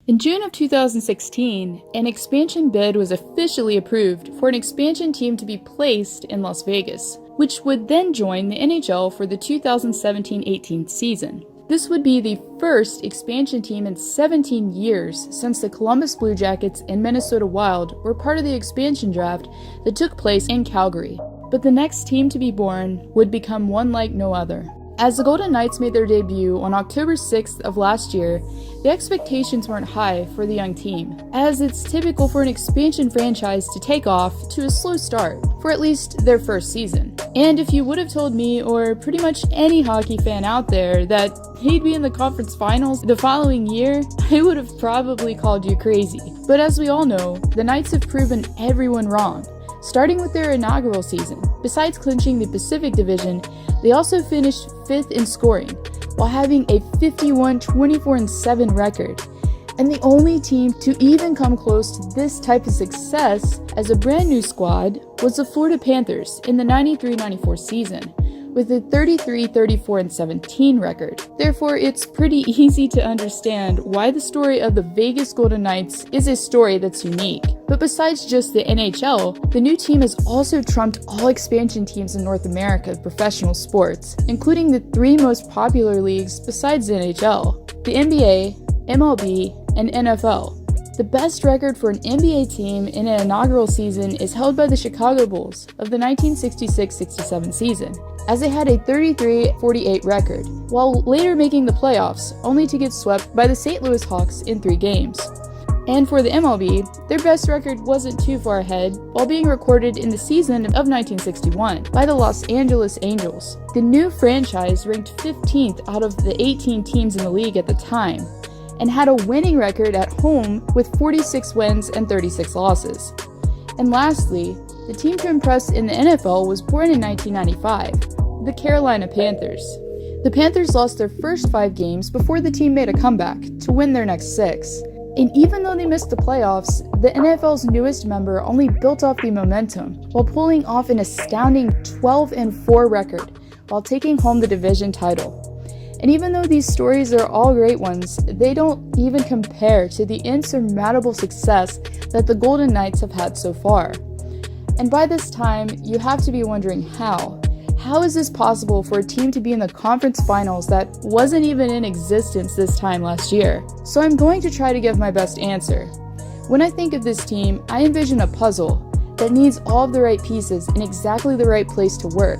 In June of 2016, an expansion bid was officially approved for an expansion team to be placed in Las Vegas, which would then join the NHL for the 2017-18 season. This would be the first expansion team in 17 years since the Columbus Blue Jackets and Minnesota Wild were part of the expansion draft that took place in Calgary. But the next team to be born would become one like no other. As the Golden Knights made their debut on October 6th of last year, the expectations weren't high for the young team, as it's typical for an expansion franchise to take off to a slow start for at least their first season. And if you would have told me, or pretty much any hockey fan out there, that he'd be in the conference finals the following year, I would have probably called you crazy. But as we all know, the Knights have proven everyone wrong, starting with their inaugural season. Besides clinching the Pacific Division, they also finished 5th in scoring, while having a 51-24-7 record, and the only team to even come close to this type of success as a brand new squad was the Florida Panthers in the 93-94 season, with a 33-34-17 record. Therefore, it's pretty easy to understand why the story of the Vegas Golden Knights is a story that's unique. But besides just the NHL, the new team has also trumped all expansion teams in North America of professional sports, including the 3 most popular leagues besides the NHL: the NBA, MLB, and NFL. The best record for an NBA team in an inaugural season is held by the Chicago Bulls of the 1966-67 season, as they had a 33-48 record, while later making the playoffs, only to get swept by the St. Louis Hawks in 3 games. And for the MLB, their best record wasn't too far ahead, while being recorded in the season of 1961 by the Los Angeles Angels. The new franchise ranked 15th out of the 18 teams in the league at the time, and had a winning record at home with 46 wins and 36 losses. And lastly, the team to impress in the NFL was born in 1995, the Carolina Panthers. The Panthers lost their first 5 games before the team made a comeback to win their next 6. And even though they missed the playoffs, the NFL's newest member only built off the momentum while pulling off an astounding 12-4 record while taking home the division title. And even though these stories are all great ones, they don't even compare to the insurmountable success that the Golden Knights have had so far. And by this time, you have to be wondering how. How is this possible for a team to be in the conference finals that wasn't even in existence this time last year? So I'm going to try to give my best answer. When I think of this team, I envision a puzzle that needs all of the right pieces in exactly the right place to work.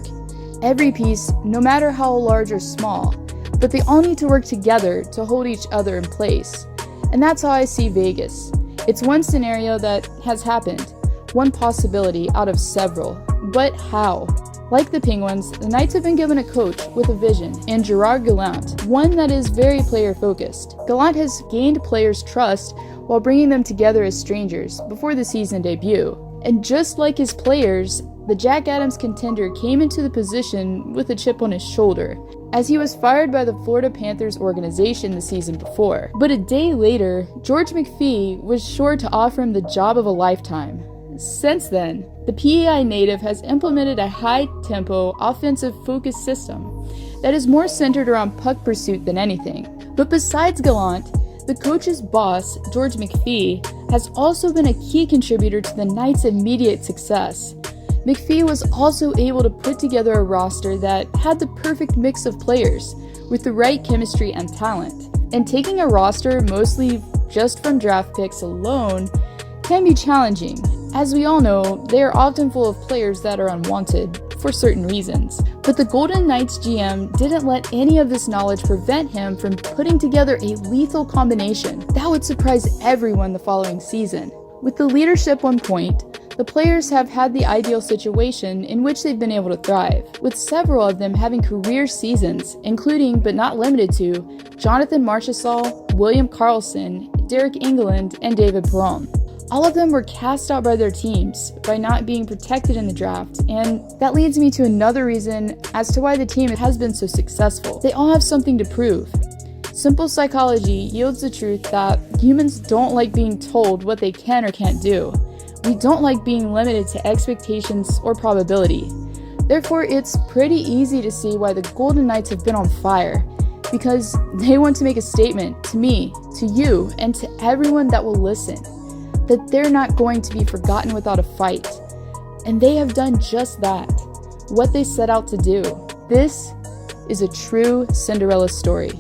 Every piece, no matter how large or small, but they all need to work together to hold each other in place. And that's how I see Vegas. It's one scenario that has happened, one possibility out of several. But how? Like the Penguins, the Knights have been given a coach with a vision in Gerard Gallant, one that is very player-focused. Gallant has gained players' trust while bringing them together as strangers before the season debut. And just like his players, the Jack Adams contender came into the position with a chip on his shoulder, as he was fired by the Florida Panthers organization the season before. But a day later, George McPhee was sure to offer him the job of a lifetime. Since then, the PEI native has implemented a high-tempo, offensive-focused system that is more centered around puck pursuit than anything. But besides Gallant, the coach's boss, George McPhee, has also been a key contributor to the Knights' immediate success. McPhee was also able to put together a roster that had the perfect mix of players with the right chemistry and talent. And taking a roster mostly just from draft picks alone can be challenging. As we all know, they are often full of players that are unwanted for certain reasons. But the Golden Knights GM didn't let any of this knowledge prevent him from putting together a lethal combination that would surprise everyone the following season. With the leadership on point, the players have had the ideal situation in which they've been able to thrive, with several of them having career seasons, including but not limited to Jonathan Marchessault, William Karlsson, Derek England, and David Perron. All of them were cast out by their teams by not being protected in the draft, and that leads me to another reason as to why the team has been so successful. They all have something to prove. Simple psychology yields the truth that humans don't like being told what they can or can't do. We don't like being limited to expectations or probability. Therefore, it's pretty easy to see why the Golden Knights have been on fire. because they want to make a statement to me, to you, and to everyone that will listen, that they're not going to be forgotten without a fight. And they have done just that, what they set out to do. This is a true Cinderella story.